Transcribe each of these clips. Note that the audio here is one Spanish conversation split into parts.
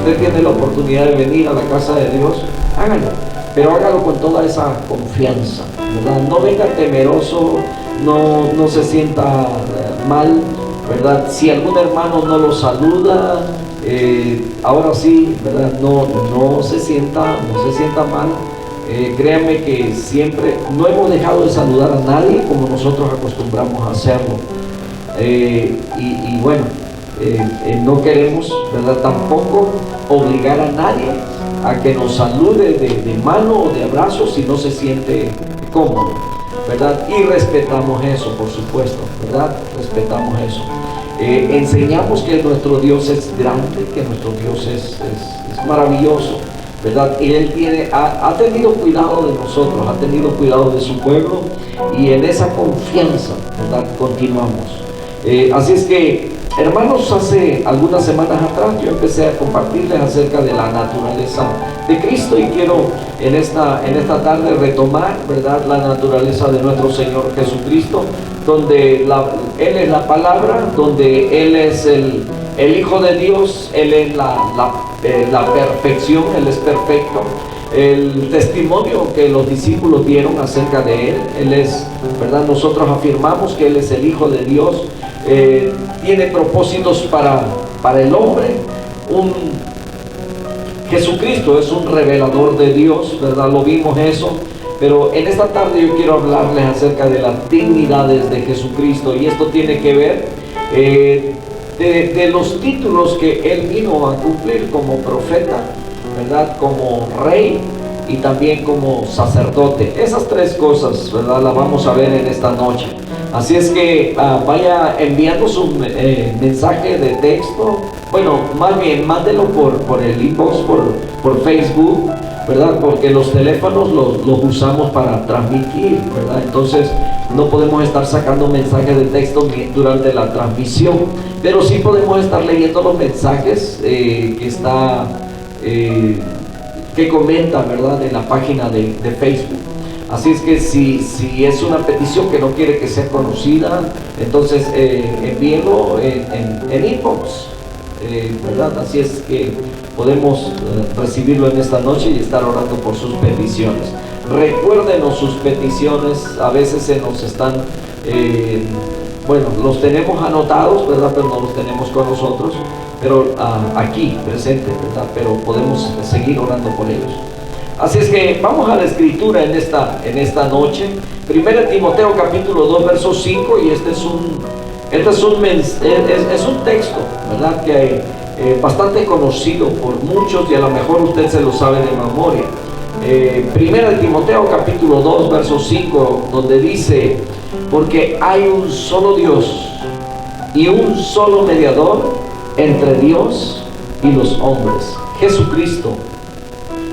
usted tiene la oportunidad de venir a la casa de Dios, hágalo, pero hágalo con toda esa confianza, ¿verdad? No venga temeroso, no se sienta mal, ¿verdad? Si algún hermano no lo saluda, ahora sí, ¿verdad? No se sienta mal. Créanme que siempre no hemos dejado de saludar a nadie como nosotros acostumbramos a hacerlo. Y bueno, no queremos, ¿verdad?, tampoco obligar a nadie a que nos salude de mano o de abrazo si no se siente cómodo, ¿verdad? Y respetamos eso, por supuesto, ¿verdad? Respetamos eso. Enseñamos que nuestro Dios es grande, que nuestro Dios es maravilloso, ¿verdad? Y Él ha tenido cuidado de nosotros, ha tenido cuidado de su pueblo, y en esa confianza, ¿verdad?, continuamos. Así es que, hermanos, hace algunas semanas atrás yo empecé a compartirles acerca de la naturaleza de Cristo, y quiero en esta tarde retomar, ¿verdad?, la naturaleza de nuestro Señor Jesucristo, donde Él es la palabra, donde Él es el Hijo de Dios, Él es la perfección, Él es perfecto. El testimonio que los discípulos dieron acerca de Él es, ¿verdad? Nosotros afirmamos que Él es el Hijo de Dios, tiene propósitos para el hombre. Jesucristo es un revelador de Dios, ¿verdad? Lo vimos eso. Pero en esta tarde yo quiero hablarles acerca de las dignidades de Jesucristo, y esto tiene que ver de los títulos que Él vino a cumplir como profeta, ¿verdad?, como rey y también como sacerdote. Esas tres cosas, ¿verdad?, las vamos a ver en esta noche. Así es que vaya enviando su mensaje de texto. Bueno, más bien, mándelo por el inbox, por Facebook, ¿verdad? Porque los teléfonos los usamos para transmitir, ¿verdad? Entonces no podemos estar sacando mensajes de texto durante la transmisión, pero sí podemos estar leyendo los mensajes que comenta, ¿verdad?, en la página de Facebook. Así es que si es una petición que no quiere que sea conocida, entonces envíenlo en inbox, ¿verdad? Así es que podemos recibirlo en esta noche y estar orando por sus peticiones. Recuérdenos sus peticiones. A veces se nos están, bueno, los tenemos anotados, ¿verdad?, pero no los tenemos con nosotros, pero aquí presentes, ¿verdad?, pero podemos seguir orando por ellos. Así es que vamos a la escritura en esta noche. 1 Timoteo capítulo 2 verso 5, y este es un texto, ¿verdad?, que bastante conocido por muchos, y a lo mejor usted se lo sabe de memoria. 1 Timoteo capítulo 2 verso 5, donde dice: porque hay un solo Dios y un solo mediador entre Dios y los hombres, Jesucristo,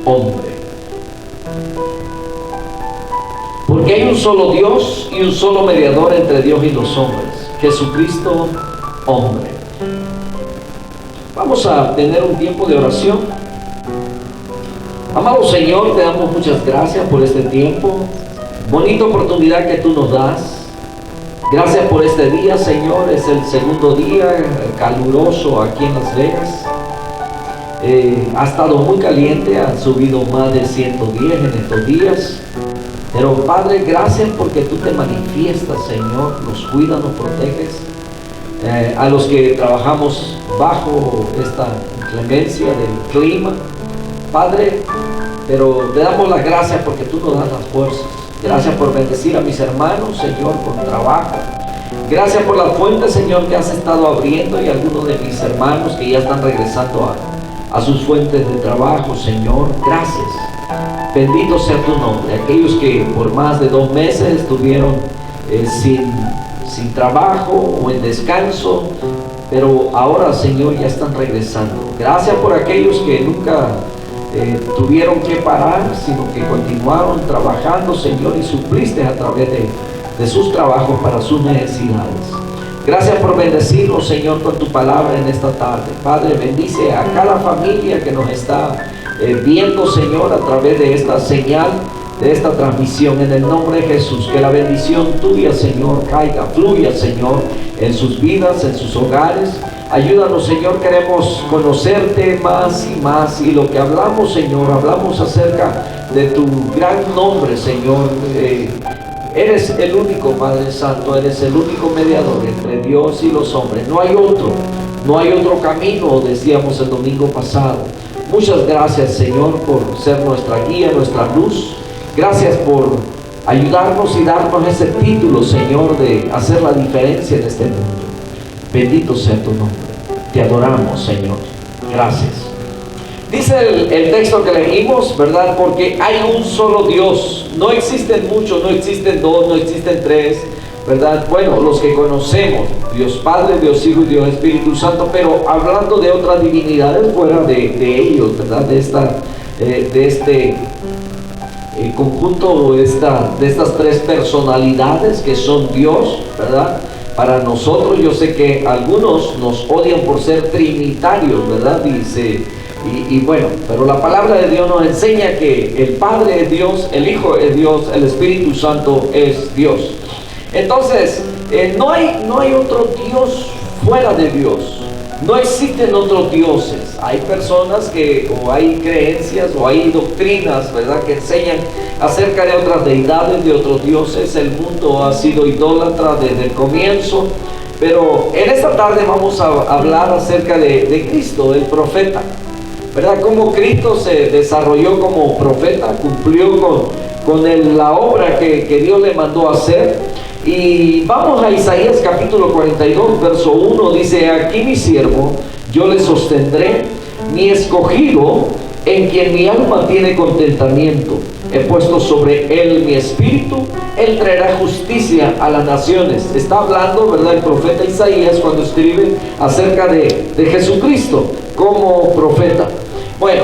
hombre. Porque hay un solo Dios y un solo mediador entre Dios y los hombres, Jesucristo, hombre. Vamos a tener un tiempo de oración. Amado Señor, te damos muchas gracias por este tiempo, bonita oportunidad que tú nos das. Gracias por este día, Señor. Es el segundo día caluroso aquí en Las Vegas. Ha estado muy caliente, ha subido más de 110 en estos días. Pero Padre, gracias porque tú te manifiestas, Señor, nos cuidas, nos proteges. A los que trabajamos bajo esta inclemencia del clima, Padre, pero te damos las gracias porque tú nos das las fuerzas. Gracias por bendecir a mis hermanos, Señor, con trabajo. Gracias por la fuente, Señor, que has estado abriendo, y algunos de mis hermanos que ya están regresando a sus fuentes de trabajo, Señor. Gracias. Bendito sea tu nombre. Aquellos que por más de 2 meses estuvieron sin trabajo o en descanso, pero ahora, Señor, ya están regresando. Gracias por aquellos que nunca tuvieron que parar, sino que continuaron trabajando, Señor, y supliste a través de sus trabajos para sus necesidades. Gracias por bendecirnos, Señor, con tu palabra en esta tarde. Padre, bendice a cada familia que nos está viendo, Señor, a través de esta señal, de esta transmisión, en el nombre de Jesús. Que la bendición tuya, Señor, caiga, fluya, Señor, en sus vidas, en sus hogares. Ayúdanos, Señor, queremos conocerte más y más. Y lo que hablamos, Señor, hablamos acerca de tu gran nombre, Señor. Eres el único, Padre Santo, eres el único mediador entre Dios y los hombres. No hay otro, no hay otro camino, decíamos el domingo pasado. Muchas gracias, Señor, por ser nuestra guía, nuestra luz. Gracias por ayudarnos y darnos ese título, Señor, de hacer la diferencia en este mundo. Bendito sea tu nombre. Te adoramos, Señor. Gracias. Dice el texto que leímos, ¿verdad? Porque hay un solo Dios. No existen muchos, no existen dos, no existen tres, ¿verdad? Bueno, los que conocemos, Dios Padre, Dios Hijo y Dios Espíritu Santo, pero hablando de otras divinidades fuera de ellos, ¿verdad? De este conjunto, de estas tres personalidades que son Dios, ¿verdad? Para nosotros, yo sé que algunos nos odian por ser trinitarios, ¿verdad? Y bueno, pero la palabra de Dios nos enseña que el Padre es Dios, el Hijo es Dios, el Espíritu Santo es Dios. Entonces, no hay otro Dios fuera de Dios. No existen otros dioses. Hay personas o hay creencias, o hay doctrinas, ¿verdad?, que enseñan acerca de otras deidades, de otros dioses. El mundo ha sido idólatra desde el comienzo. Pero en esta tarde vamos a hablar acerca de Cristo, el profeta, ¿verdad? Cómo Cristo se desarrolló como profeta, cumplió con la obra que Dios le mandó a hacer. Y vamos a Isaías capítulo 42, verso 1, dice: aquí mi siervo, yo le sostendré, mi escogido, en quien mi alma tiene contentamiento. He puesto sobre él mi espíritu, él traerá justicia a las naciones. Está hablando, ¿verdad?, el profeta Isaías cuando escribe acerca de Jesucristo como profeta. Bueno,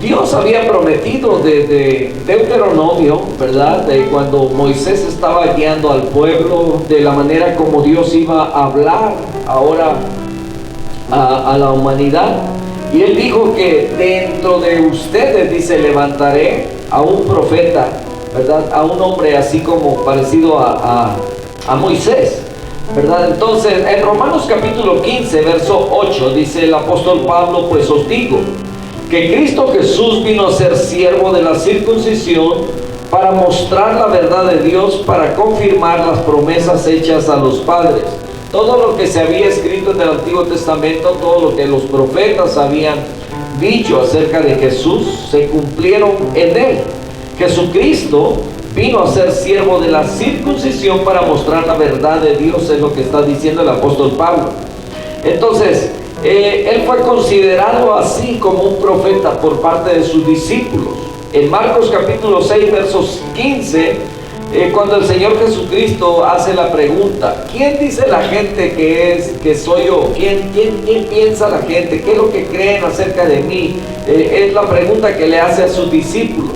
Dios había prometido desde Deuteronomio, ¿verdad?, de cuando Moisés estaba guiando al pueblo, de la manera como Dios iba a hablar ahora a la humanidad. Y él dijo que dentro de ustedes, dice, levantaré a un profeta, ¿verdad?, a un hombre así como parecido a Moisés, ¿verdad? Entonces, en Romanos capítulo 15, verso 8, dice el apóstol Pablo: pues os digo que Cristo Jesús vino a ser siervo de la circuncisión para mostrar la verdad de Dios, para confirmar las promesas hechas a los padres. Todo lo que se había escrito en el Antiguo Testamento, todo lo que los profetas habían dicho acerca de Jesús, se cumplieron en él. Jesucristo vino a ser siervo de la circuncisión para mostrar la verdad de Dios, es lo que está diciendo el apóstol Pablo. Entonces, él fue considerado así como un profeta por parte de sus discípulos. En Marcos capítulo 6, versos 15, cuando el Señor Jesucristo hace la pregunta: ¿quién dice la gente que soy yo? ¿Quién piensa la gente? ¿Qué es lo que creen acerca de mí? Es la pregunta que le hace a sus discípulos.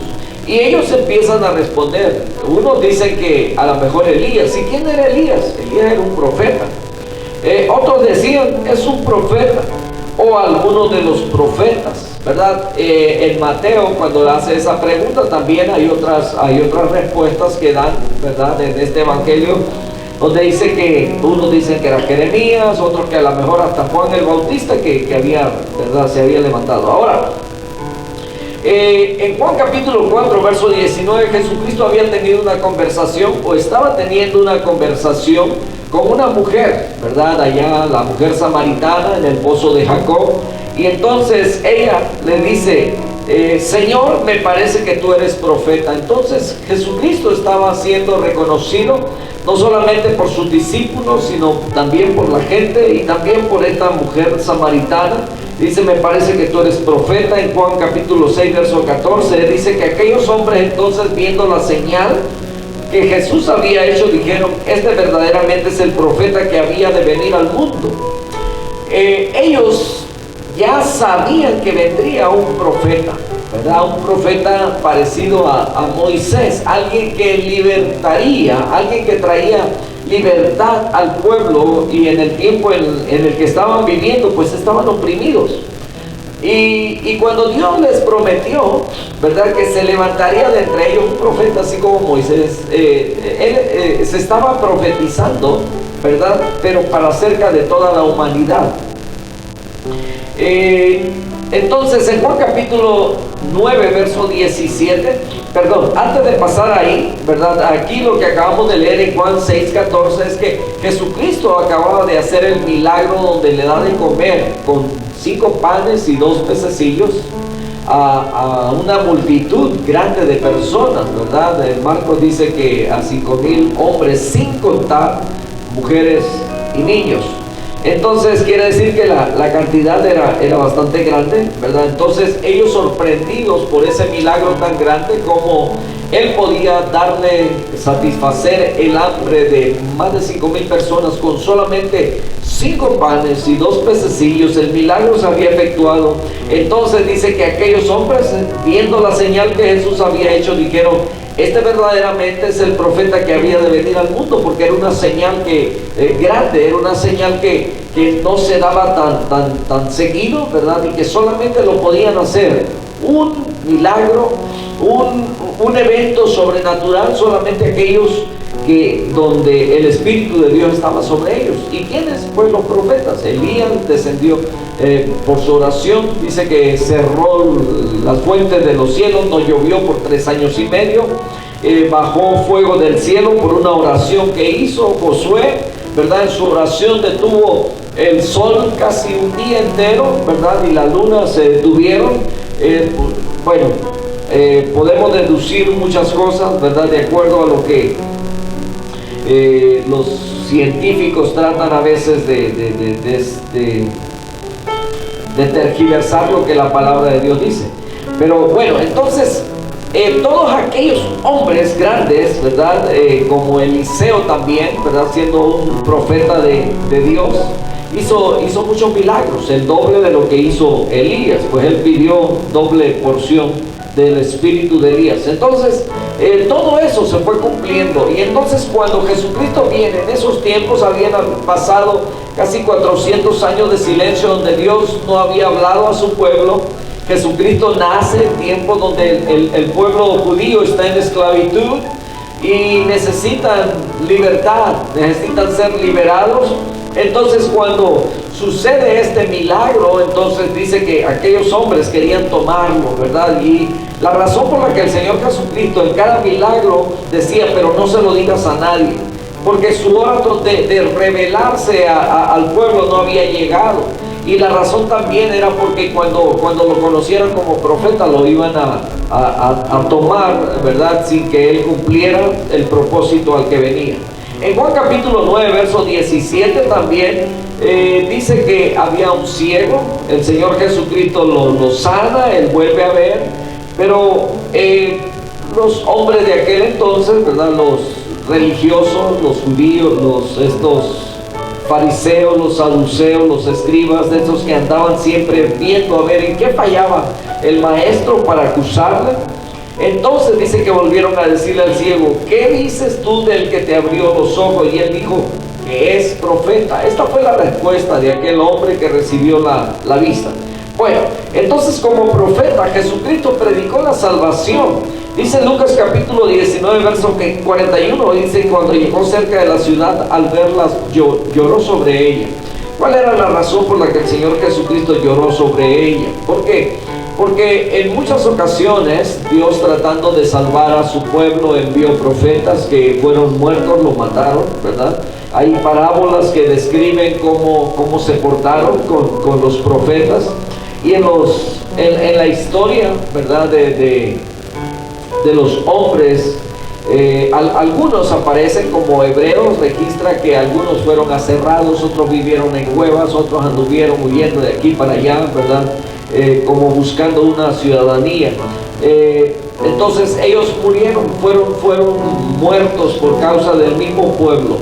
Y ellos empiezan a responder. Unos dicen que a lo mejor Elías. ¿Y quién era Elías? Elías era un profeta. Otros decían: es un profeta, o algunos de los profetas, ¿verdad? En Mateo, cuando hace esa pregunta, también hay otras respuestas que dan, ¿verdad?, en este evangelio, donde dice que unos dicen que era Jeremías, otros que a lo mejor hasta Juan el Bautista que había, ¿verdad?, se había levantado. Ahora, en Juan capítulo 4, verso 19, Jesucristo había tenido una conversación, o estaba teniendo una conversación con una mujer, ¿verdad?, allá, la mujer samaritana en el pozo de Jacob. Y entonces ella le dice: Señor, me parece que tú eres profeta. Entonces Jesucristo estaba siendo reconocido no solamente por sus discípulos, sino también por la gente y también por esta mujer samaritana. Dice: me parece que tú eres profeta. En Juan capítulo 6, verso 14, dice que aquellos hombres entonces, viendo la señal que Jesús había hecho, dijeron: este verdaderamente es el profeta que había de venir al mundo. Ellos ya sabían que vendría un profeta, ¿verdad? Un profeta parecido a Moisés, alguien que libertaría, alguien que traía libertad al pueblo, y en el tiempo en el que estaban viviendo, pues estaban oprimidos. Y cuando Dios les prometió, ¿verdad?, que se levantaría de entre ellos un profeta así como Moisés, él se estaba profetizando ¿verdad? Pero para cerca de toda la humanidad. Entonces en Juan capítulo 9 verso 17, perdón, antes de pasar ahí, ¿verdad? Aquí lo que acabamos de leer en Juan 6:14 es que Jesucristo acababa de hacer el milagro donde le da de comer con 5 panes y 2 pececillos a una multitud grande de personas, ¿verdad? Marcos dice que a 5,000 hombres, sin contar mujeres y niños. Entonces quiere decir que la cantidad era bastante grande, ¿verdad? Entonces ellos, sorprendidos por ese milagro tan grande, como él podía satisfacer el hambre de más de 5,000 personas con solamente 5 panes y 2 pececillos, el milagro se había efectuado. Entonces dice que aquellos hombres, viendo la señal que Jesús había hecho, dijeron: este verdaderamente es el profeta que había de venir al mundo, porque era una señal grande, era una señal que no se daba tan seguido, ¿verdad? Y que solamente lo podían hacer, un milagro, un evento sobrenatural, solamente aquellos donde el Espíritu de Dios estaba sobre ellos. ¿Y quiénes? Pues los profetas. Elías descendió por su oración, dice que cerró las fuentes de los cielos, no llovió por 3 años y medio, bajó fuego del cielo por una oración que hizo Josué, ¿verdad? En su oración detuvo el sol casi un día entero, ¿verdad? Y la luna se detuvieron. Podemos deducir muchas cosas, ¿verdad? De acuerdo a lo que los científicos tratan a veces de tergiversar lo que la palabra de Dios dice. Pero bueno, entonces todos aquellos hombres grandes, ¿verdad? Como Eliseo también, ¿verdad? Siendo un profeta de Dios, hizo muchos milagros, el doble de lo que hizo Elías, pues él pidió doble porción del espíritu de Elías. Entonces todo eso se fue cumpliendo. Y entonces cuando Jesucristo viene, en esos tiempos habían pasado casi 400 años de silencio donde Dios no había hablado a su pueblo. Jesucristo nace en tiempos donde el pueblo judío está en esclavitud y necesitan libertad, necesitan ser liberados. Entonces cuando sucede este milagro, entonces dice que aquellos hombres querían tomarlo, ¿verdad? Y la razón por la que el Señor Jesucristo en cada milagro decía: pero no se lo digas a nadie, porque su hora de revelarse al pueblo no había llegado. Y la razón también era porque cuando lo conocieran como profeta lo iban a tomar, ¿verdad? Sin que él cumpliera el propósito al que venía. En Juan capítulo 9, verso 17 también dice que había un ciego. El Señor Jesucristo lo sana, él vuelve a ver, pero los hombres de aquel entonces, ¿verdad? Los religiosos, los judíos, estos fariseos, los saduceos, los escribas, de esos que andaban siempre viendo a ver en qué fallaba el maestro para acusarle. Entonces dice que volvieron a decirle al ciego: ¿qué dices tú del que te abrió los ojos? Y él dijo que es profeta. Esta fue la respuesta de aquel hombre que recibió la vista. Bueno, entonces como profeta Jesucristo predicó la salvación. Dice Lucas capítulo 19 verso 41, dice: cuando llegó cerca de la ciudad, al verlas lloró sobre ella. ¿Cuál era la razón por la que el Señor Jesucristo lloró sobre ella? ¿Por qué? Porque en muchas ocasiones Dios, tratando de salvar a su pueblo, envió profetas que fueron muertos, lo mataron, ¿verdad? Hay parábolas que describen cómo se portaron con los profetas. Y en la historia, ¿verdad? De los hombres, algunos aparecen como hebreos, registra que algunos fueron aserrados, otros vivieron en cuevas, otros anduvieron huyendo de aquí para allá, ¿verdad? Como buscando una ciudadanía. Entonces ellos murieron, fueron muertos por causa del mismo pueblo.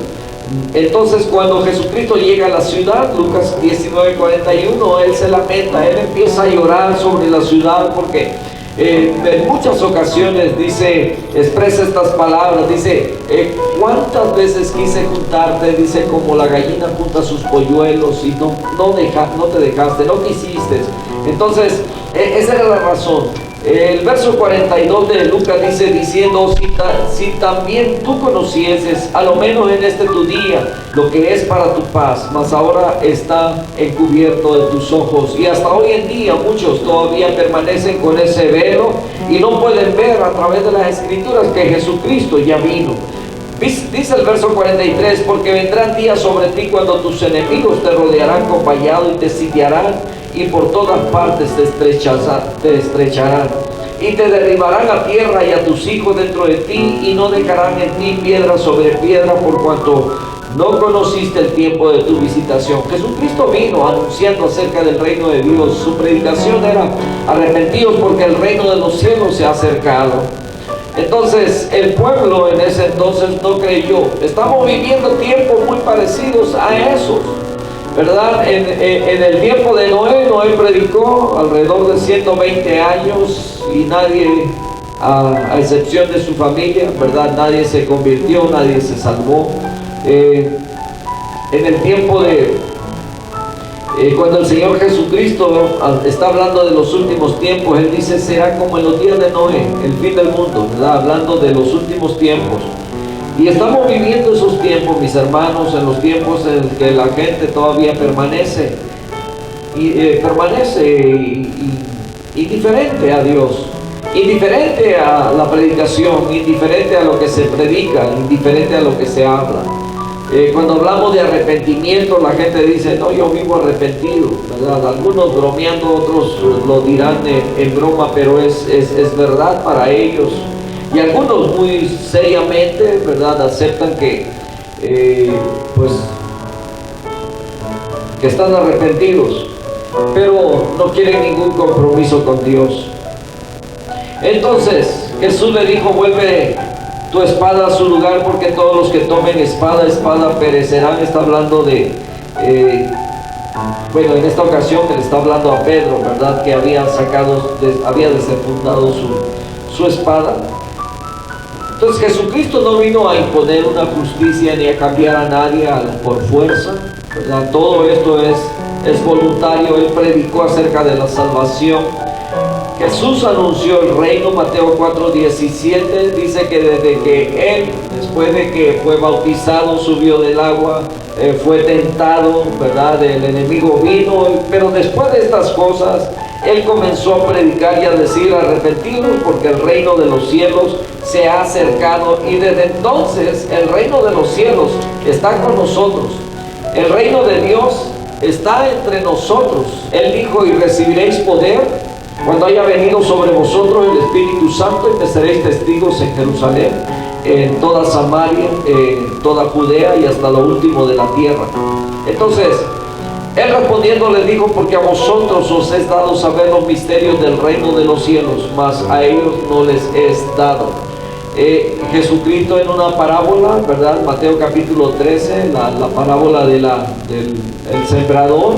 Entonces cuando Jesucristo llega a la ciudad, Lucas 19:41, él se lamenta, él empieza a llorar sobre la ciudad porque en muchas ocasiones expresa estas palabras, dice: ¿cuántas veces quise juntarte? Dice: como la gallina junta sus polluelos y no te dejaste, no quisiste. Entonces esa era la razón. El verso 42 de Lucas dice, diciendo, si también tú conocieses, a lo menos en este tu día, lo que es para tu paz, mas ahora está encubierto de tus ojos. Y hasta hoy en día muchos todavía permanecen con ese velo y no pueden ver a través de las Escrituras que Jesucristo ya vino. Dice el verso 43, porque vendrán días sobre ti cuando tus enemigos te rodearán con vallado y te sitiarán, y por todas partes te estrecharán y te derribarán a tierra y a tus hijos dentro de ti, y no dejarán en ti piedra sobre piedra, por cuanto no conociste el tiempo de tu visitación. Jesucristo vino anunciando acerca del reino de Dios. Su predicación era: arrepentidos porque el reino de los cielos se ha acercado. Entonces el pueblo en ese entonces no creyó. Estamos viviendo tiempos muy parecidos a esos, ¿verdad? En el tiempo de Noé, Noé predicó alrededor de 120 años y nadie, a excepción de su familia, ¿verdad? Nadie se convirtió, nadie se salvó. En el tiempo cuando el Señor Jesucristo está hablando de los últimos tiempos, Él dice: será como en los días de Noé, el fin del mundo, ¿verdad? Hablando de los últimos tiempos. Y estamos viviendo esos tiempos, mis hermanos, en los tiempos en que la gente todavía permanece indiferente a Dios, indiferente a la predicación, indiferente a lo que se predica, indiferente a lo que se habla. Cuando hablamos de arrepentimiento, la gente dice: no, yo vivo arrepentido, ¿verdad? Algunos bromeando, otros lo dirán en broma, pero es verdad para ellos. Y algunos muy seriamente, ¿verdad?, aceptan que están arrepentidos, pero no quieren ningún compromiso con Dios. Entonces Jesús le dijo: vuelve tu espada a su lugar, porque todos los que tomen espada perecerán. Está hablando de, en esta ocasión le está hablando a Pedro, ¿verdad?, que había desenfundado su espada. Entonces Jesucristo no vino a imponer una justicia ni a cambiar a nadie por fuerza, ¿verdad? Todo esto es voluntario. Él predicó acerca de la salvación. Jesús anunció el reino. Mateo 4:17 dice que desde que Él, después de que fue bautizado, subió del agua, fue tentado, ¿verdad? El enemigo vino, pero después de estas cosas Él comenzó a predicar y a decir: arrepentidos porque el reino de los cielos se ha acercado. Y desde entonces el reino de los cielos está con nosotros. El reino de Dios está entre nosotros. Él dijo: y recibiréis poder cuando haya venido sobre vosotros el Espíritu Santo, y me seréis testigos en Jerusalén, en toda Samaria, en toda Judea y hasta lo último de la tierra. Entonces Él respondiendo les dijo: porque a vosotros os es dado saber los misterios del reino de los cielos, mas a ellos no les es dado. Jesucristo en una parábola, ¿verdad? Mateo capítulo 13, la parábola del sembrador,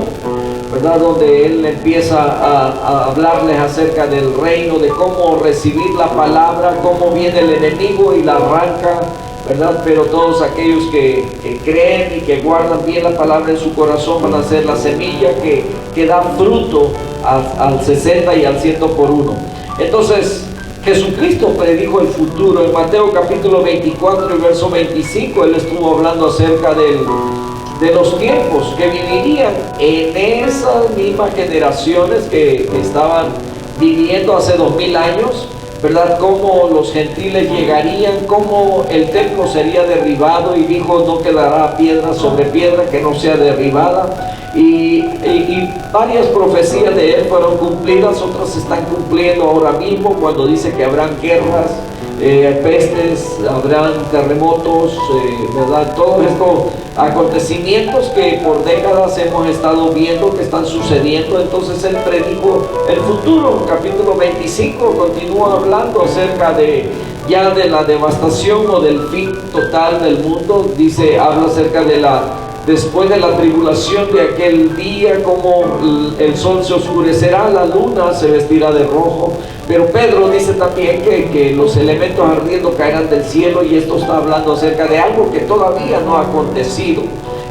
¿verdad?, donde Él empieza a hablarles acerca del reino, de cómo recibir la palabra, cómo viene el enemigo y la arranca, ¿verdad? Pero todos aquellos que creen y que guardan bien la palabra en su corazón van a ser la semilla que da fruto al 60 y al 100 por uno. Entonces Jesucristo predijo el futuro. En Mateo capítulo 24 y verso 25 Él estuvo hablando acerca de los tiempos que vivirían en esas mismas generaciones que estaban viviendo hace 2000 años, ¿verdad? Cómo los gentiles llegarían, cómo el templo sería derribado, y dijo: no quedará piedra sobre piedra que no sea derribada. Y varias profecías de Él fueron cumplidas, otras se están cumpliendo ahora mismo, cuando dice que habrán guerras, pestes, habrán terremotos, ¿verdad? Todos estos acontecimientos que por décadas hemos estado viendo que están sucediendo. Entonces Él predijo el futuro. Capítulo 25 continúa hablando acerca de la devastación o del fin total del mundo. Habla acerca después de la tribulación de aquel día, como el sol se oscurecerá, la luna se vestirá de rojo. Pero Pedro dice también que los elementos ardiendo caerán del cielo, y esto está hablando acerca de algo que todavía no ha acontecido.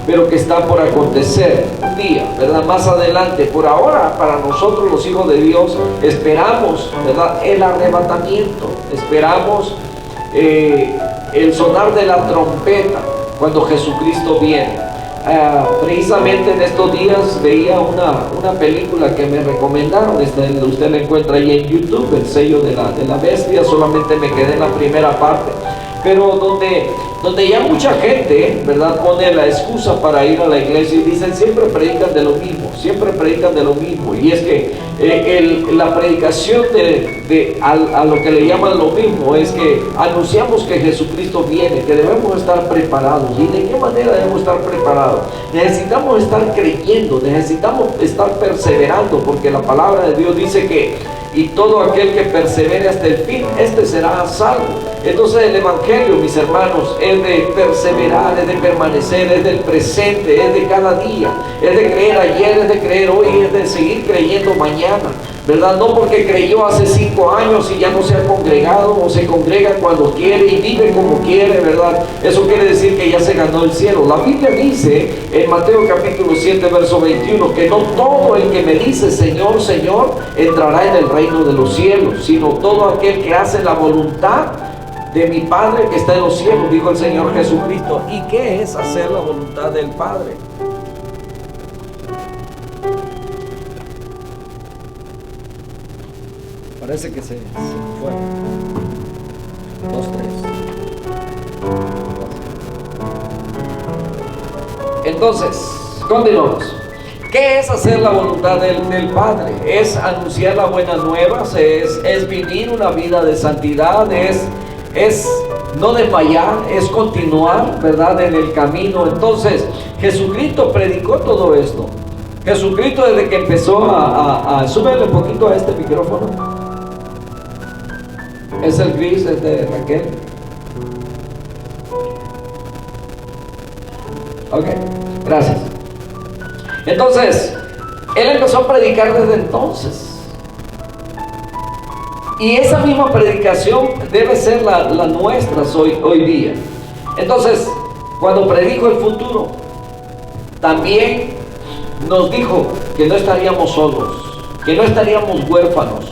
pero que está por acontecer un día, ¿verdad? Más adelante. Por ahora, para nosotros los hijos de Dios, esperamos, ¿verdad?, el arrebatamiento, esperamos el sonar de la trompeta cuando Jesucristo viene. Precisamente en estos días veía una película que me recomendaron. Usted la encuentra ahí en YouTube, El sello de la bestia. Solamente me quedé en la primera parte, pero donde ya mucha gente, ¿verdad?, pone la excusa para ir a la iglesia y dicen, siempre predican de lo mismo, siempre predican de lo mismo. Y es que la predicación a lo que le llaman lo mismo es que anunciamos que Jesucristo viene, que debemos estar preparados. ¿Y de qué manera debemos estar preparados? Necesitamos estar creyendo, necesitamos estar perseverando, porque la palabra de Dios dice que y todo aquel que persevere hasta el fin, este será salvo. Entonces el evangelio, mis hermanos, es de perseverar, es de permanecer, es del presente, es de cada día, es de creer ayer, es de creer hoy, es de seguir creyendo mañana, ¿verdad? No porque creyó hace 5 años y ya no se ha congregado, o se congrega cuando quiere y vive como quiere, ¿verdad? Eso quiere decir que ya se ganó el cielo. La Biblia dice en Mateo capítulo 7 verso 21 que no todo el que me dice Señor, Señor entrará en el reino de los cielos, sino todo aquel que hace la voluntad de mi Padre que está en los cielos, dijo el Señor Jesucristo. ¿Y qué es hacer la voluntad del Padre? Parece que se fue. 2, 3. Entonces, continuamos. ¿Qué es hacer la voluntad del Padre? Es anunciar las buenas nuevas, es vivir una vida de santidad, es no desmayar, es continuar, ¿verdad?, en el camino. Entonces, Jesucristo predicó todo esto. Jesucristo, desde que empezó súbele un poquito a este micrófono. Es el gris, es de Raquel. Ok, gracias. Entonces, Él empezó a predicar desde entonces. Y esa misma predicación debe ser la nuestra hoy día. Entonces, cuando predijo el futuro, también nos dijo que no estaríamos solos, que no estaríamos huérfanos,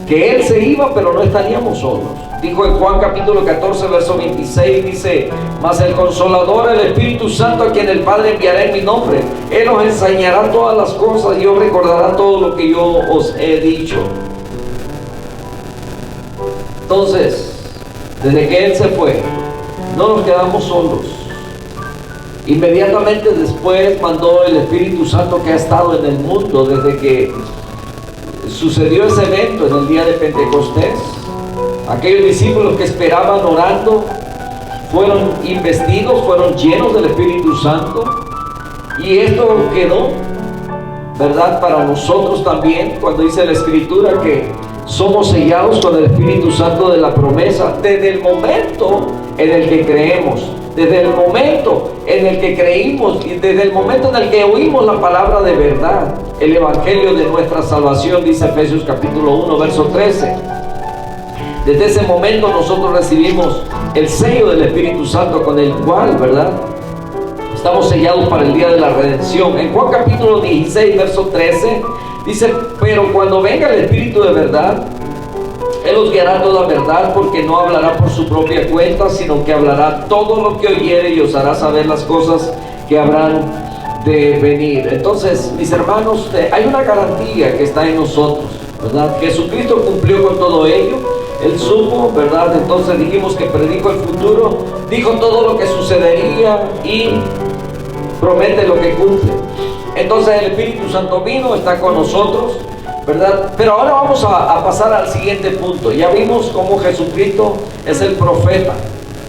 que Él se iba, pero no estaríamos solos. Dijo en Juan capítulo 14, verso 26, dice, mas el Consolador, el Espíritu Santo, a quien el Padre enviará en mi nombre, Él os enseñará todas las cosas y os recordará todo lo que yo os he dicho. Entonces, desde que Él se fue, no nos quedamos solos. Inmediatamente después mandó el Espíritu Santo, que ha estado en el mundo desde que sucedió ese evento en el día de Pentecostés. Aquellos discípulos que esperaban orando fueron investidos, fueron llenos del Espíritu Santo, y esto quedó, ¿verdad?, para nosotros también, cuando dice la Escritura que somos sellados con el Espíritu Santo de la promesa desde el momento en el que creemos, desde el momento en el que creímos y desde el momento en el que oímos la palabra de verdad, el evangelio de nuestra salvación, dice Efesios capítulo 1 verso 13. Desde ese momento nosotros recibimos el sello del Espíritu Santo, con el cual, ¿verdad?, estamos sellados para el día de la redención. En Juan capítulo 16 verso 13 dice, pero cuando venga el Espíritu de verdad, Él os guiará toda verdad, porque no hablará por su propia cuenta, sino que hablará todo lo que oyere y os hará saber las cosas que habrán de venir. Entonces, mis hermanos, hay una garantía que está en nosotros, ¿verdad? Jesucristo cumplió con todo ello. Él supo, ¿verdad? Entonces dijimos que predijo el futuro, dijo todo lo que sucedería y promete lo que cumple. Entonces el Espíritu Santo vino, está con nosotros, ¿verdad? Pero ahora vamos a pasar al siguiente punto. Ya vimos cómo Jesucristo es el profeta,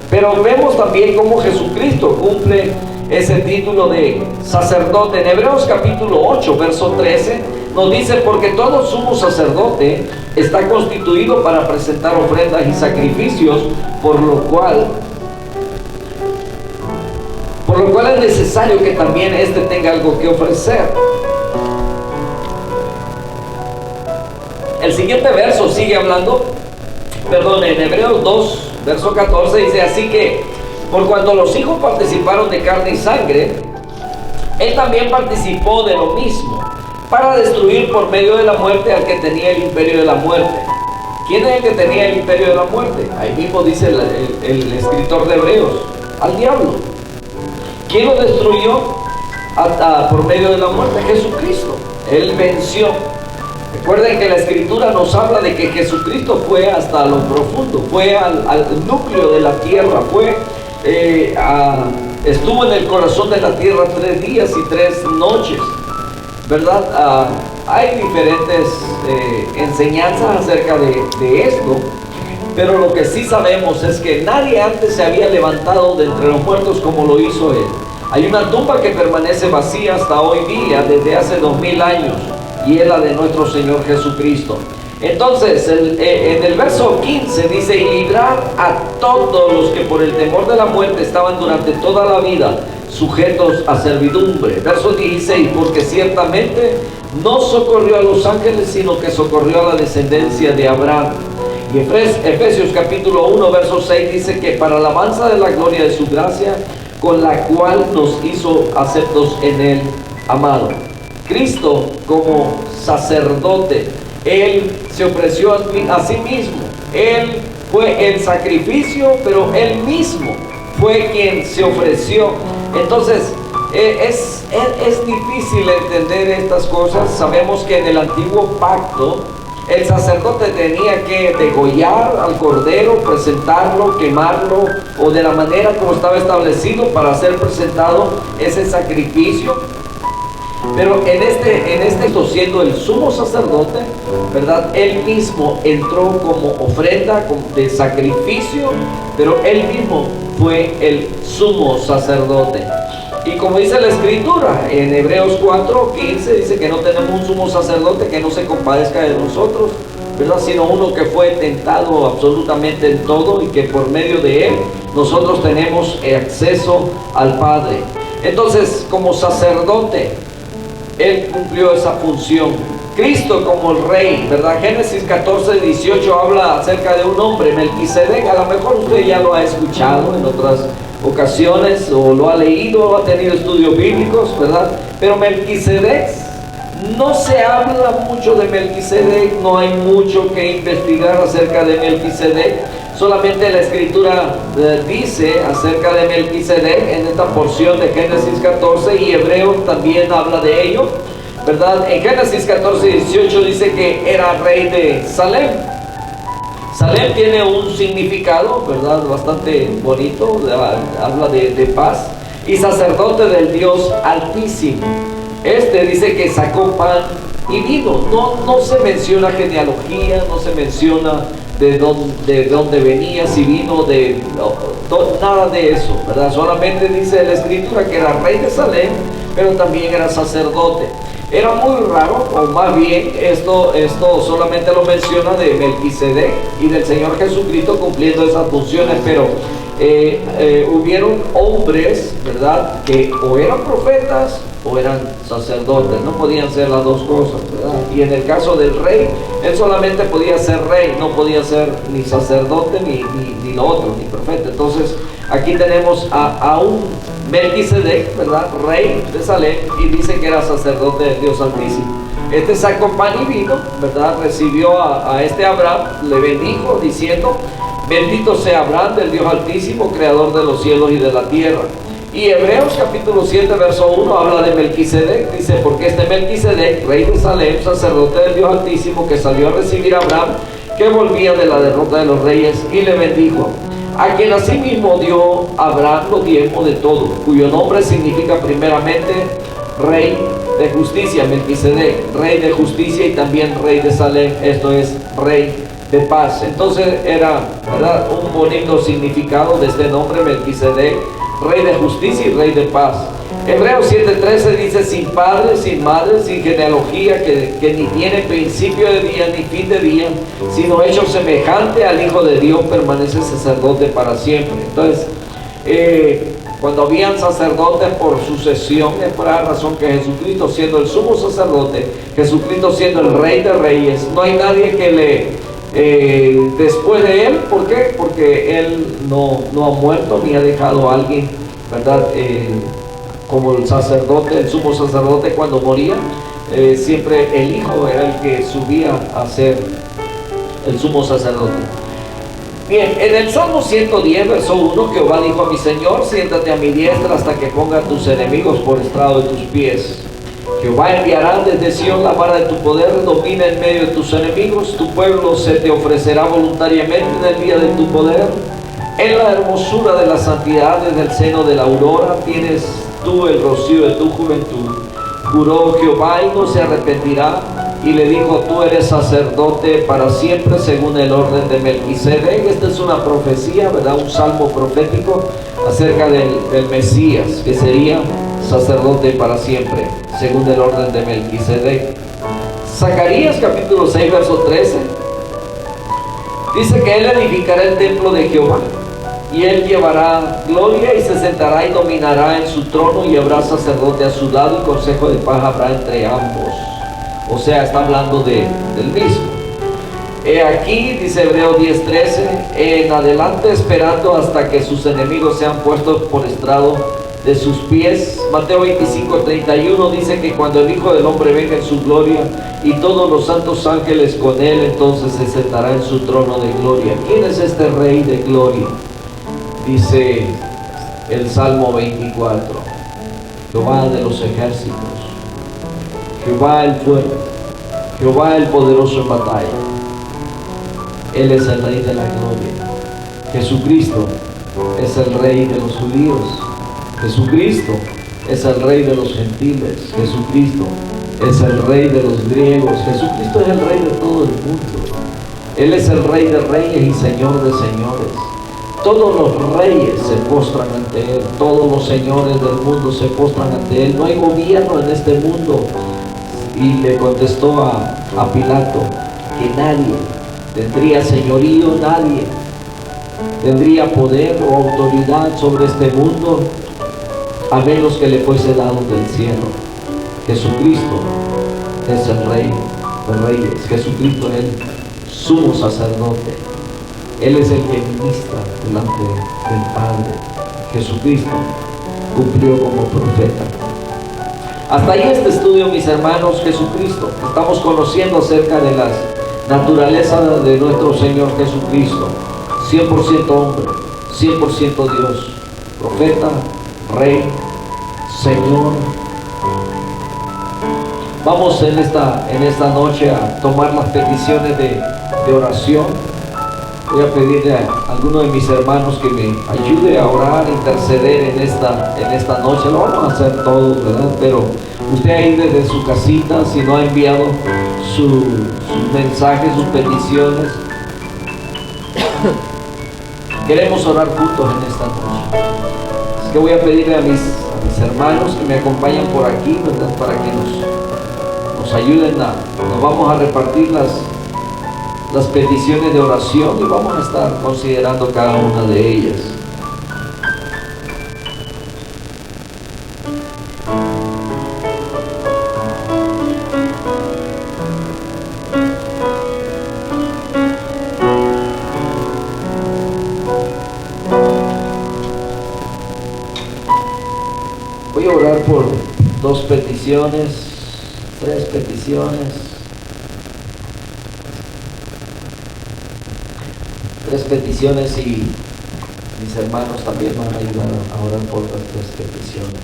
pero vemos también cómo Jesucristo cumple ese título de sacerdote. En Hebreos capítulo 8 verso 13 nos dice, porque todo sumo sacerdote está constituido para presentar ofrendas y sacrificios, por lo cual es necesario que también éste tenga algo que ofrecer. El siguiente verso sigue hablando, en Hebreos 2 verso 14 dice, así que Por cuanto los hijos participaron de carne y sangre, él también participó de lo mismo, para destruir por medio de la muerte al que tenía el imperio de la muerte. ¿Quién es el que tenía el imperio de la muerte? Ahí mismo dice el escritor de Hebreos, al diablo. ¿Quién lo destruyó por medio de la muerte? Jesucristo. Él venció. Recuerden que la escritura nos habla de que Jesucristo fue hasta lo profundo, fue al núcleo de la tierra, estuvo en el corazón de la tierra 3 días y 3 noches, ¿verdad? Hay diferentes enseñanzas acerca de esto, pero lo que sí sabemos es que nadie antes se había levantado de entre los muertos como lo hizo él. Hay una tumba que permanece vacía hasta hoy día, desde hace 2000 años, y es la de nuestro Señor Jesucristo. Entonces, en el verso 15 dice: y librar a todos los que por el temor de la muerte estaban durante toda la vida sujetos a servidumbre. Verso 16: porque ciertamente no socorrió a los ángeles, sino que socorrió a la descendencia de Abraham. Y Efesios capítulo 1 verso 6 dice que para alabanza de la gloria de su gracia, con la cual nos hizo aceptos en el amado. Cristo como sacerdote, Él se ofreció a sí mismo. Él fue el sacrificio, pero Él mismo fue quien se ofreció. Entonces, es difícil entender estas cosas. Sabemos que en el antiguo pacto, el sacerdote tenía que degollar al cordero, presentarlo, quemarlo, o de la manera como estaba establecido para ser presentado ese sacrificio. Pero en este siendo el sumo sacerdote, ¿verdad? Él mismo entró como ofrenda de sacrificio, pero él mismo fue el sumo sacerdote. Y como dice la escritura en Hebreos 4:15, dice que no tenemos un sumo sacerdote que no se compadezca de nosotros, ¿verdad? Sino uno que fue tentado absolutamente en todo, y que por medio de él nosotros tenemos acceso al Padre. Entonces, como sacerdote, él cumplió esa función. Cristo como el rey, ¿verdad? Génesis 14:18 habla acerca de un hombre, Melquisedec. A lo mejor usted ya lo ha escuchado en otras ocasiones, o lo ha leído, o ha tenido estudios bíblicos, ¿verdad? Pero Melquisedec, no se habla mucho de Melquisedec, no hay mucho que investigar acerca de Melquisedec. Solamente la escritura dice acerca de Melquisedec en esta porción de Génesis 14, y Hebreos también habla de ello, ¿verdad? En Génesis 14:18 dice que era rey de Salem. Salem tiene un significado, ¿verdad?, bastante bonito, habla de paz, y sacerdote del Dios Altísimo. Dice que sacó pan y vino. No se menciona genealogía, no se menciona de dónde venía, si vino nada de eso, ¿verdad? Solamente dice la escritura que era rey de Salem, pero también era sacerdote. Era muy raro, o más bien esto solamente lo menciona de Melquisedec y del Señor Jesucristo cumpliendo esas funciones, pero hubieron hombres, ¿verdad?, que o eran profetas o eran sacerdotes, no podían ser las dos cosas, ¿verdad? Y en el caso del rey, él solamente podía ser rey, no podía ser ni sacerdote ni lo otro, ni profeta. Entonces aquí tenemos a un Melquisedec, ¿verdad?, rey de Salem, y dice que era sacerdote del Dios Altísimo. Sacó pan y vino, ¿verdad? Recibió a Abraham, le bendijo diciendo: bendito sea Abraham del Dios Altísimo, creador de los cielos y de la tierra. Y Hebreos capítulo 7 verso 1 habla de Melquisedec. Dice: porque Melquisedec, rey de Salem, sacerdote del Dios Altísimo, que salió a recibir a Abraham, que volvía de la derrota de los reyes, y le bendijo, a quien asimismo dio Abraham los diezmos de todo, cuyo nombre significa primeramente rey de justicia. Melquisedec, rey de justicia, y también rey de Salem, esto es rey de paz. Entonces era, ¿verdad?, un bonito significado de este nombre, Melquisedec, rey de justicia y rey de paz. Hebreos 7:13 dice: sin padre, sin madre, sin genealogía, que ni tiene principio de día ni fin de día, sino hecho semejante al Hijo de Dios, permanece sacerdote para siempre. Entonces, cuando habían sacerdotes por sucesión, es por la razón que Jesucristo, siendo el sumo sacerdote, Jesucristo siendo el rey de reyes, no hay nadie después de él. ¿Por qué? Porque él no ha muerto ni ha dejado a alguien, ¿verdad? Como el sacerdote, el sumo sacerdote, cuando moría, siempre el hijo era el que subía a ser el sumo sacerdote. Bien, en el Salmo 110, verso 1, Jehová dijo a mi Señor: siéntate a mi diestra hasta que ponga a tus enemigos por estrado de tus pies. Jehová enviará desde Sión la vara de tu poder, domina en medio de tus enemigos. Tu pueblo se te ofrecerá voluntariamente en el día de tu poder. En la hermosura de la santidad, desde el seno de la aurora, tienes tú el rocío de tu juventud. Juró Jehová y no se arrepentirá, y le dijo: tú eres sacerdote para siempre según el orden de Melquisedec. Esta es una profecía, ¿verdad? Un salmo profético acerca del Mesías, que sería sacerdote para siempre según el orden de Melquisedec. Zacarías capítulo 6 verso 13 dice que él edificará el templo de Jehová, y él llevará gloria y se sentará y dominará en su trono, y habrá sacerdote a su lado y consejo de paz habrá entre ambos. O sea, está hablando del mismo. Aquí dice Hebreos 10:13, en adelante esperando hasta que sus enemigos sean puestos por estrado de sus pies. Mateo 25:31 dice que cuando el Hijo del Hombre venga en su gloria y todos los santos ángeles con él, entonces se sentará en su trono de gloria. ¿Quién es este Rey de gloria? Dice el Salmo 24, Jehová de los ejércitos, Jehová el fuerte, Jehová el poderoso en batalla. Él es el Rey de la gloria. Jesucristo es el Rey de los judíos. Jesucristo es el Rey de los gentiles. Jesucristo es el Rey de los griegos. Jesucristo es el Rey de todo el mundo. Él es el Rey de reyes y Señor de señores. Todos los reyes se postran ante Él. Todos los señores del mundo se postran ante Él. No hay gobierno en este mundo. Y le contestó a Pilato que nadie tendría señorío, nadie tendría poder o autoridad sobre este mundo a menos que le fuese dado del cielo. Jesucristo es el Rey de reyes. Jesucristo es el sumo sacerdote. Él es el que ministra delante del Padre. Jesucristo cumplió como profeta. Hasta ahí este estudio, mis hermanos. Jesucristo. Estamos conociendo acerca de las naturalezas de nuestro Señor Jesucristo. 100% hombre, 100% Dios. Profeta, Rey, Señor. Vamos en esta noche a tomar las peticiones de oración. Voy a pedirle a alguno de mis hermanos que me ayude a orar, a interceder en esta noche. Lo vamos a hacer todos, ¿verdad? Pero usted ahí desde su casita, si no ha enviado sus mensajes, sus peticiones, queremos orar juntos en esta noche. Así que voy a pedirle a mis hermanos que me acompañen por aquí, ¿verdad? Para que nos ayuden nos vamos a repartir las peticiones de oración y vamos a estar considerando cada una de ellas. Voy a orar por 2 peticiones, 3 peticiones. 3 peticiones y mis hermanos también van a ayudar a orar por las 3 peticiones.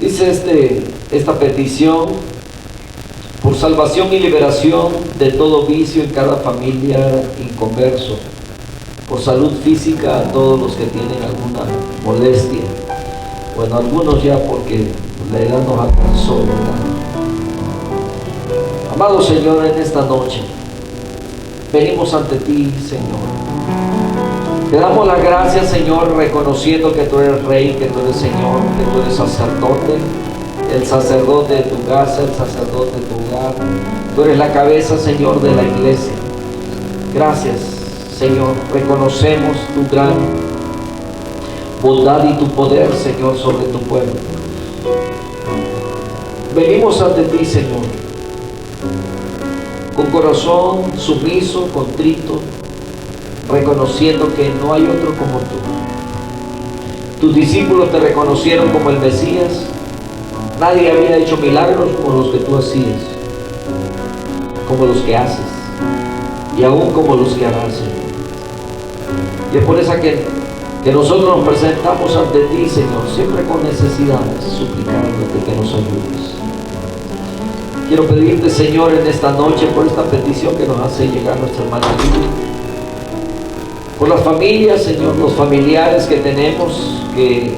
Dice esta petición: por salvación y liberación de todo vicio en cada familia inconverso, por salud física a todos los que tienen alguna molestia, bueno, algunos ya porque la edad nos alcanzó, ¿verdad? Amado Señor, en esta noche venimos ante ti, Señor. Te damos las gracias, Señor, reconociendo que tú eres Rey, que tú eres Señor, que tú eres sacerdote, el sacerdote de tu casa, el sacerdote de tu hogar. Tú eres la cabeza, Señor, de la iglesia. Gracias, Señor. Reconocemos tu gran bondad y tu poder, Señor, sobre tu pueblo. venimos ante ti, Señor, con corazón sumiso, contrito, reconociendo que no hay otro como tú. Tus discípulos te reconocieron como el Mesías. Nadie había hecho milagros como los que tú hacías, como los que haces, y aún como los que harás, Señor. Y es por eso que nosotros nos presentamos ante ti, Señor, siempre con necesidades, suplicándote que nos ayudes. Quiero pedirte, Señor, en esta noche, por esta petición que nos hace llegar nuestra hermana Lidia, por las familias, Señor, los familiares que tenemos que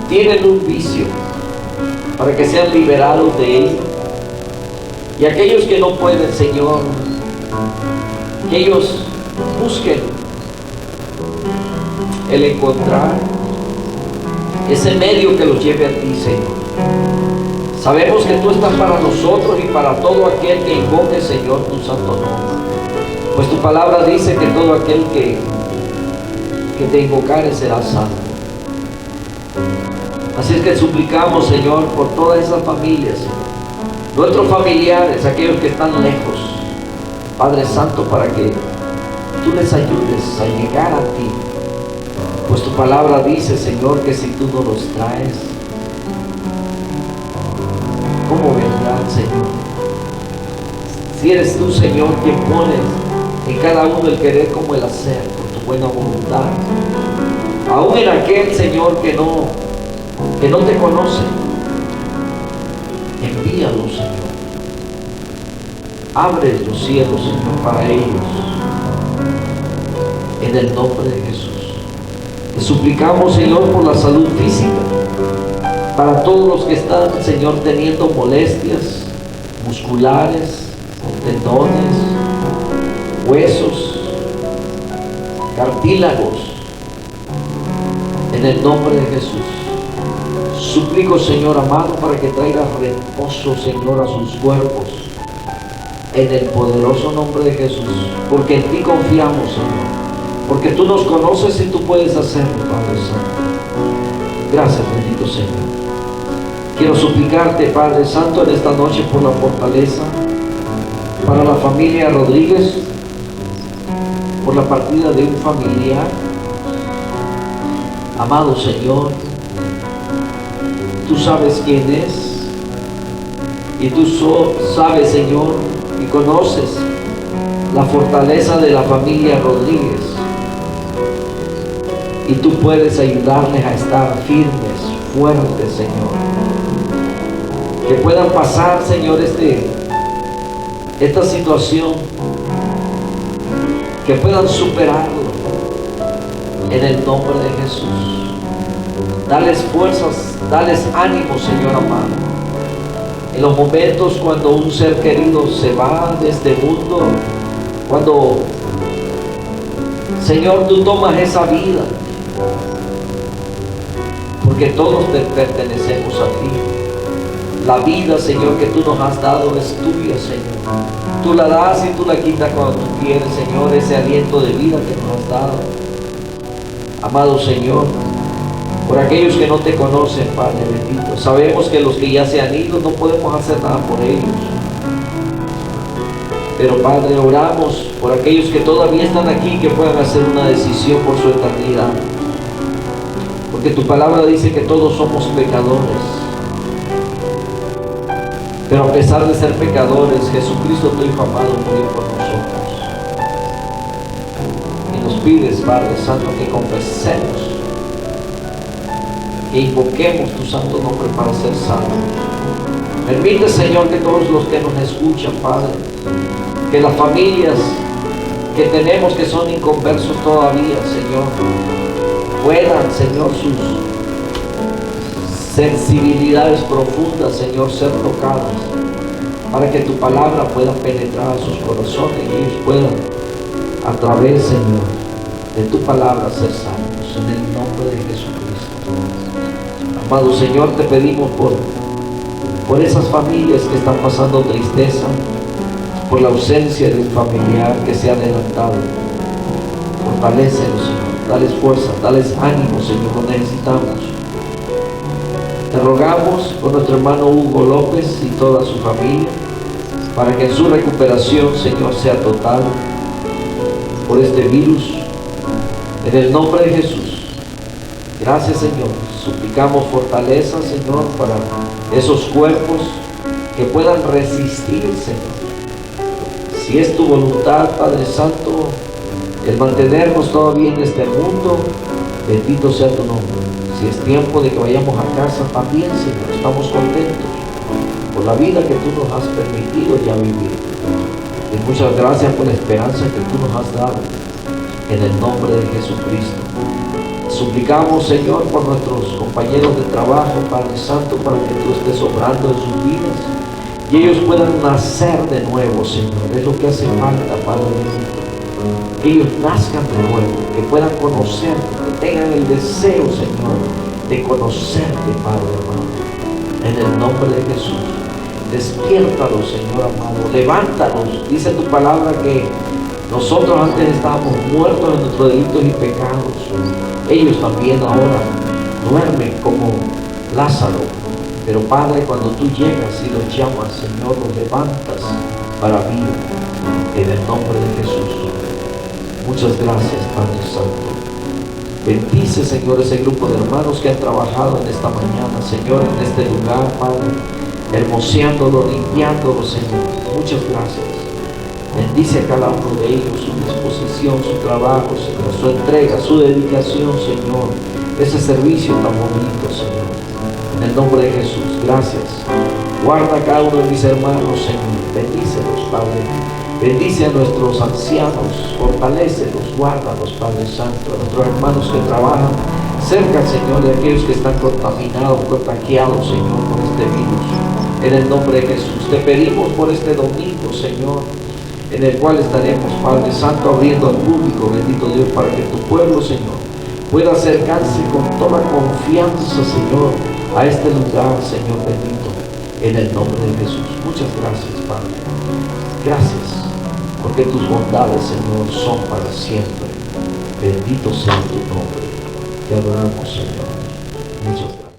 tienen un vicio, para que sean liberados de ello. Y aquellos que no pueden, Señor, que ellos busquen el encontrar ese medio que los lleve a ti, Señor. Sabemos que tú estás para nosotros y para todo aquel que invoque, Señor, tu santo nombre. Pues tu palabra dice que todo aquel que te invocare será salvo. Así es que suplicamos, Señor, por todas esas familias, Señor, nuestros familiares, aquellos que están lejos, Padre Santo, para que tú les ayudes a llegar a ti. Pues tu palabra dice, Señor, que si tú no los traes, ¿cómo vendrán, Señor? Si eres tú, Señor, quien pones en cada uno el querer como el hacer, por tu buena voluntad. Aún en aquel, Señor, que no te conoce, envíalo, Señor. Abre los cielos, Señor, para ellos, en el nombre de Jesús. Te suplicamos, Señor, por la salud física, para todos los que están, Señor, teniendo molestias musculares, tendones, huesos, cartílagos, en el nombre de Jesús. Suplico, Señor amado, para que traiga reposo, Señor, a sus cuerpos, en el poderoso nombre de Jesús, porque en ti confiamos, Señor, porque tú nos conoces y tú puedes hacerlo, Padre Santo. Gracias, bendito Señor. Quiero suplicarte, Padre Santo, en esta noche por la fortaleza para la familia Rodríguez, por la partida de un familiar. Amado Señor, tú sabes quién es, y tú sabes, Señor, y conoces la fortaleza de la familia Rodríguez, y tú puedes ayudarles a estar firmes, fuertes, Señor, que puedan pasar, Señor, esta situación, que puedan superarlo en el nombre de Jesús. Dales fuerzas, dales ánimo, Señor amado, en los momentos cuando un ser querido se va de este mundo, cuando, Señor, tú tomas esa vida, porque todos te pertenecemos a ti. La vida, Señor, que tú nos has dado es tuya, Señor. Tú la das y tú la quitas cuando tú quieres, Señor, ese aliento de vida que nos has dado. Amado Señor, por aquellos que no te conocen, Padre bendito, sabemos que los que ya se han ido no podemos hacer nada por ellos. Pero, Padre, oramos por aquellos que todavía están aquí, que puedan hacer una decisión por su eternidad. Porque tu palabra dice que todos somos pecadores. Pero a pesar de ser pecadores, Jesucristo, tu Hijo amado, murió por nosotros. Y nos pides, Padre Santo, que confesemos, que invoquemos tu santo nombre para ser salvos. Permite, Señor, que todos los que nos escuchan, Padre, que las familias que tenemos que son inconversos todavía, Señor, puedan, Señor, sus sensibilidades profundas, Señor, ser tocadas, para que tu palabra pueda penetrar a sus corazones y ellos puedan, a través, Señor, de tu palabra ser salvos, en el nombre de Jesucristo. Amado Señor, te pedimos por esas familias que están pasando tristeza, por la ausencia de un familiar que se ha adelantado. Fortalécelos, Señor, dales fuerza, dales ánimo, Señor, lo necesitamos. Te rogamos por nuestro hermano Hugo López y toda su familia, para que en su recuperación, Señor, sea total por este virus. En el nombre de Jesús. Gracias, Señor. Suplicamos fortaleza, Señor, para esos cuerpos que puedan resistir, Señor. Si es tu voluntad, Padre Santo, el mantenernos todavía en este mundo, bendito sea tu nombre. Si es tiempo de que vayamos a casa, también, Señor, estamos contentos por la vida que tú nos has permitido ya vivir. Y muchas gracias por la esperanza que tú nos has dado, en el nombre de Jesucristo. Suplicamos, Señor, por nuestros compañeros de trabajo, Padre Santo, para que tú estés obrando en sus vidas y ellos puedan nacer de nuevo, Señor. Es lo que hace falta, Padre bendito. Que ellos nazcan de nuevo, que puedan conocerte, que tengan el deseo, Señor, de conocerte, Padre amado. En el nombre de Jesús, despiértalos, Señor amado, levántalos. Dice tu palabra que nosotros antes estábamos muertos en nuestros delitos y pecados. Ellos también ahora duermen como Lázaro. Pero Padre, cuando tú llegas y los llamas, Señor, los levantas para vida. En el nombre de Jesús. Muchas gracias, Padre Santo. Bendice, Señor, ese grupo de hermanos que han trabajado en esta mañana, Señor, en este lugar, Padre, hermoseándolo, limpiándolo, Señor. Muchas gracias. Bendice a cada uno de ellos, su disposición, su trabajo, Señor, su entrega, su dedicación, Señor. Ese servicio tan bonito, Señor. En el nombre de Jesús, gracias. Guarda a cada uno de mis hermanos, Señor. Bendícelos, Padre. Bendice a nuestros ancianos, fortalécelos, guárdalos, Padre Santo, a nuestros hermanos que trabajan cerca, Señor, de aquellos que están contaminados, contagiados, Señor, por este virus. En el nombre de Jesús, te pedimos por este domingo, Señor, en el cual estaremos, Padre Santo, abriendo al público, bendito Dios, para que tu pueblo, Señor, pueda acercarse con toda confianza, Señor, a este lugar, Señor bendito, en el nombre de Jesús. Muchas gracias, Padre. Gracias, porque tus bondades, Señor, son para siempre. Bendito sea tu nombre. Te adoramos, Señor. Muchas gracias.